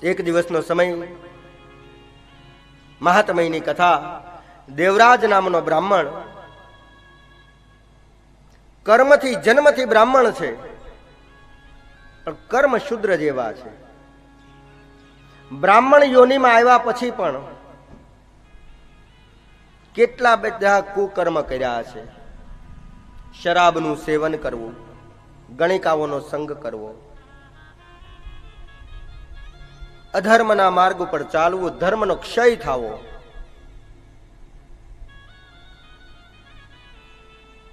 એક દિવસનો સમય, મહાત્મયની કથા. દેવરાજ નામનો બ્રાહ્મણ, કર્મથી જન્મથી બ્રાહ્મણ છે, પણ કર્મ શુદ્ર જેવા છે. બ્રાહ્મણ યોનિમાં આવ્યા પછી પણ કેટલા બધા કુકર્મ કર્યા છે. શરાબનું સેવન કરવું, ગણિકાઓનો સંગ કરવો, અધર્મના માર્ગ ઉપર ચાલવું, ધર્મનો ક્ષય થવો,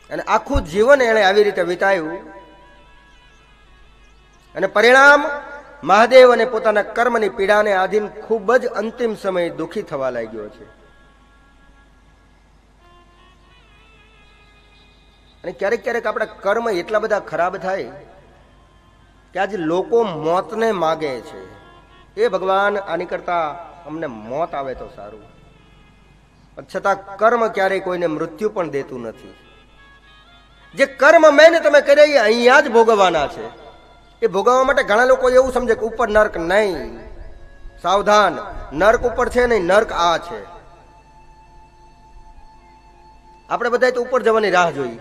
અને આખું જીવન એણે આવી રીતે વિતાવ્યું. અને પરિણામ મહાદેવ અને પોતાના કર્મની પીડાને આધીન ખૂબ જ અંતિમ સમયે દુઃખી થવા લાગ્યો છે. અને ક્યારેક ક્યારેક આપણા કર્મ એટલા બધા ખરાબ થાય કે આજે લોકો મોતને માગે છે. એ ભગવાન, આની કરતા અમને મોત આવે તો સારું. છતાં કર્મ ક્યારેય કોઈને મૃત્યુ પણ દેતું નથી. જે કર્મ મેં તમે કર્યા એ અહીંયા જ ભોગવવાના છે. એ ભોગવવા માટે ઘણા લોકો એવું સમજે કે ઉપર નર્ક. નહીં, સાવધાન, નર્ક ઉપર છે નહીં, નર્ક આ છે. આપણે બધા તો ઉપર જવાની રાહ જોઈ.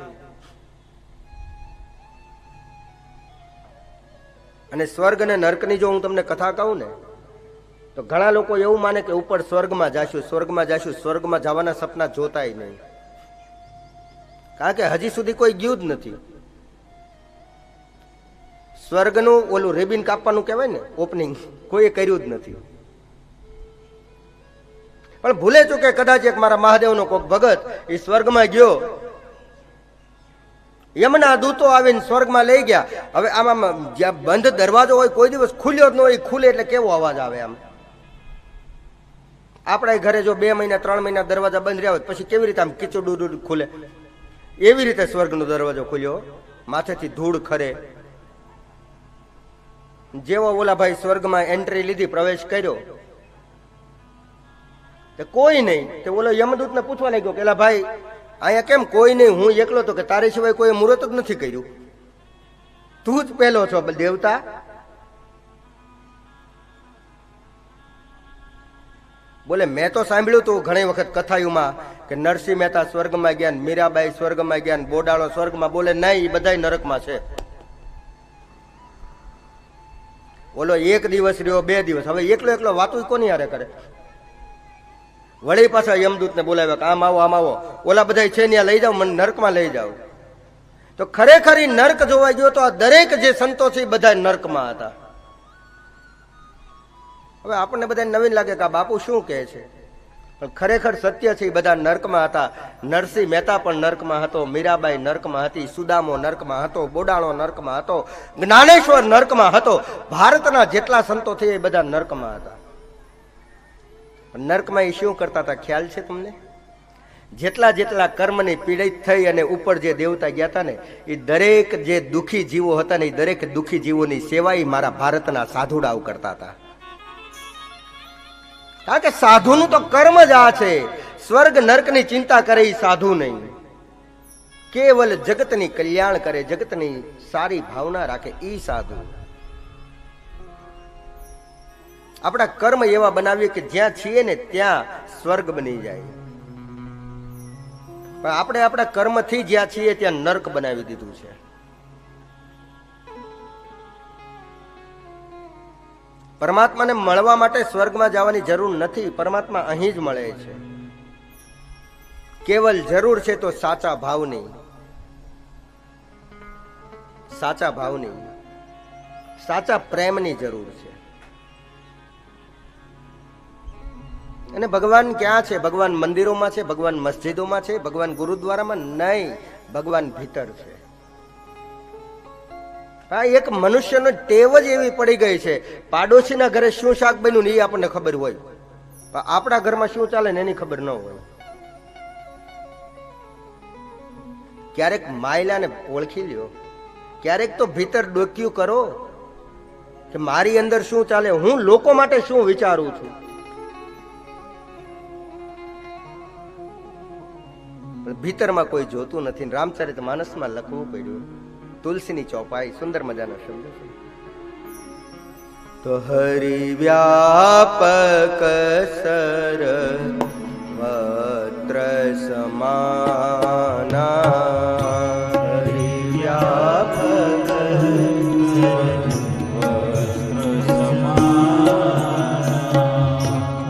અને સ્વર્ગ અને નર્કની જો હું તમને કથા કહું ને, તો ઘણા લોકો એવું માને કે ઉપર સ્વર્ગમાં જાશું, સ્વર્ગમાં જાશું. સ્વર્ગમાં જવાના સપના જોતાય નહીં, કારણ કે હજી સુધી કોઈ ગયું જ નથી. સ્વર્ગનું ઓલું રેબિન કાપવાનું કહેવાય ને, ઓપનિંગ, કોઈએ કર્યું જ નથી. પણ ભૂલે ચૂકે કદાચ એક મારા મહાદેવનો કોક ભગત એ સ્વર્ગમાં ગયો, યમના દૂતો આવીને સ્વર્ગમાં લઈ ગયા. હવે આમાં જ્યાં બંધ દરવાજો હોય, કોઈ દિવસ ખુલ્યો જ ન હોય, ખુલે એટલે કેવો અવાજ આવે. આમ આપણા ઘરે જો 2 મહિના 3 મહિના દરવાજા બંધ રહ્યા હોય પછી કેવી રીતે આમ કીચું ખુલે, એવી રીતે સ્વર્ગનો દરવાજો ખુલ્યો, માથેથી ધૂળ ખરે. જેવો ઓલા ભાઈ સ્વર્ગમાં એન્ટ્રી લીધી, પ્રવેશ કર્યો, તો કોઈ નહીં. તે ઓલો યમદૂતને પૂછવા લાગ્યો કે એલા ભાઈ અહીંયા કેમ કોઈ નહીં, હું એકલો તો. કે તારી સિવાય કોઈ મુહૂર્ત જ નથી કર્યું, તું જ પહેલો છો દેવતા. બોલે મેં તો સાંભળ્યું તું ઘણી વખત કથાયુમાં કે નરસિંહ મહેતા સ્વર્ગમાં ગયા, મીરાબાઈ સ્વર્ગમાં ગયા, બોડાળો સ્વર્ગમાં. બોલે નહીં, એ બધા નરકમાં છે. ઓલો 1 દિવસ રહ્યો, 2 દિવસ, હવે એકલો એકલો વાતું કોની હારે કરે. વળી પાછા યમદૂતને બોલાવ્યા કે આમ આવો, આમ આવો, ઓલા બધા છે ત્યાં લઈ જાઓ, મને નર્કમાં લઈ જાઓ. તો ખરેખર નર્ક જોવા ગયો તો આ દરેક જે સંતો છે એ બધા નર્કમાં હતા. હવે આપણને બધા નવીન લાગે કે આ બાપુ શું કહે છે, પણ ખરેખર સત્ય છે. એ બધા નર્કમાં હતા. નરસિંહ મહેતા પણ નર્કમાં હતો, મીરાબાઈ નર્કમાં હતી, સુદામો નર્કમાં હતો, બોડાળો નર્કમાં હતો, જ્ઞાનેશ્વર નર્કમાં હતો. ભારતના જેટલા સંતો છે એ બધા નર્કમાં હતા. નર્કમાં એ શું કરતા હતા ખ્યાલ છે તમને? જેટલા જેટલા કર્મની પીડિત થઈ અને ઉપર જે દેવતા ગયા હતા ને, એ દરેક જે દુઃખી જીવો હતા ને, એ દરેક દુઃખી જીવોની સેવા એ મારા ભારતના સાધુડાઓ કરતા હતા. કારણ કે સાધુનું તો કર્મ જ આ છે. સ્વર્ગ નર્કની ચિંતા કરે એ સાધુ નહીં, કેવલ જગતની કલ્યાણ કરે, જગતની સારી ભાવના રાખે એ સાધુ. આપણા કર્મ એવા બનાવીએ કે જ્યાં છીએ ને ત્યાં સ્વર્ગ બની જાય, પણ આપણે આપણા કર્મથી જ્યાં છીએ ત્યાં નર્ક બનાવી દીધું છે. પરમાત્માને મળવા માટે સ્વર્ગમાં જવાની જરૂર નથી, પરમાત્મા અહીં જ મળે છે. કેવલ જરૂર છે તો સાચા ભાવની, સાચા ભાવની, સાચા પ્રેમની જરૂર છે. અને ભગવાન ક્યાં છે? ભગવાન મંદિરોમાં છે, ભગવાન મસ્જિદોમાં છે, ભગવાન ગુરુદ્વારામાં નહીં, ભગવાન ભીતર છે. હા, એક મનુષ્યનો ટેવ જ એવી પડી ગઈ છે, પાડોશીના ઘરે શું શાક બન્યું ને એ આપણને ખબર હોય, પણ આપણા ઘરમાં શું ચાલે ને એની ખબર ન હોય. ક્યારેક માયલાને ઓળખી લ્યો, ક્યારેક તો ભીતર ડોક્યું કરો કે મારી અંદર શું ચાલે, હું લોકો માટે શું વિચારું છું. ભીતરમાં કોઈ જોતું નથી. રામચરિત માનસમાં લખવું પડ્યું, તુલસીની ચોપાઈ, સુંદર મજાનો શબ્દ છે. तो हरि व्यापक सर्वत्र समाना, हरि व्यापक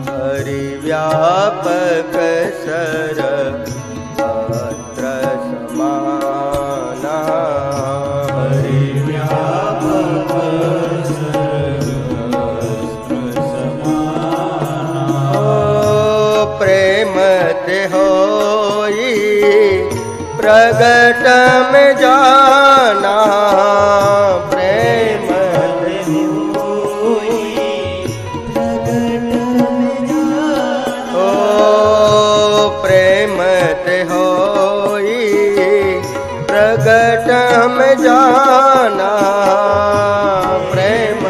हरि व्यापक सर्वत्र समाना, हरि व्यापक प्रेम ते होई प्रगट में जाना, प्रेम ते होई प्रगट में जाना, ओ प्रेम ते होई प्रगट में जाना, प्रेम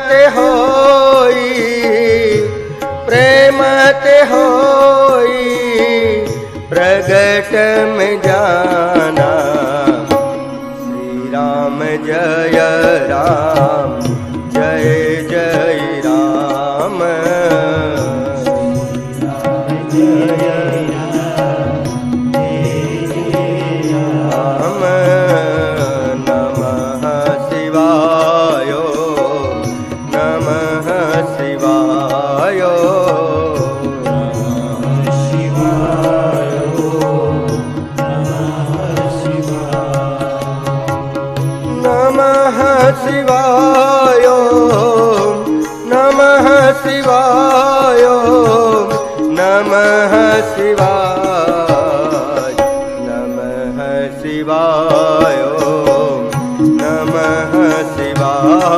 ते होई प्रेम ते होई प्रगट में जाना, श्री राम जय राम जय जय राम, जय राम, नमः शिवाय, नमः शिवाय, नमः शिवाय, नमः शिवाय, नमः शिवाय, नमः शिवाय, नमः शिवाय।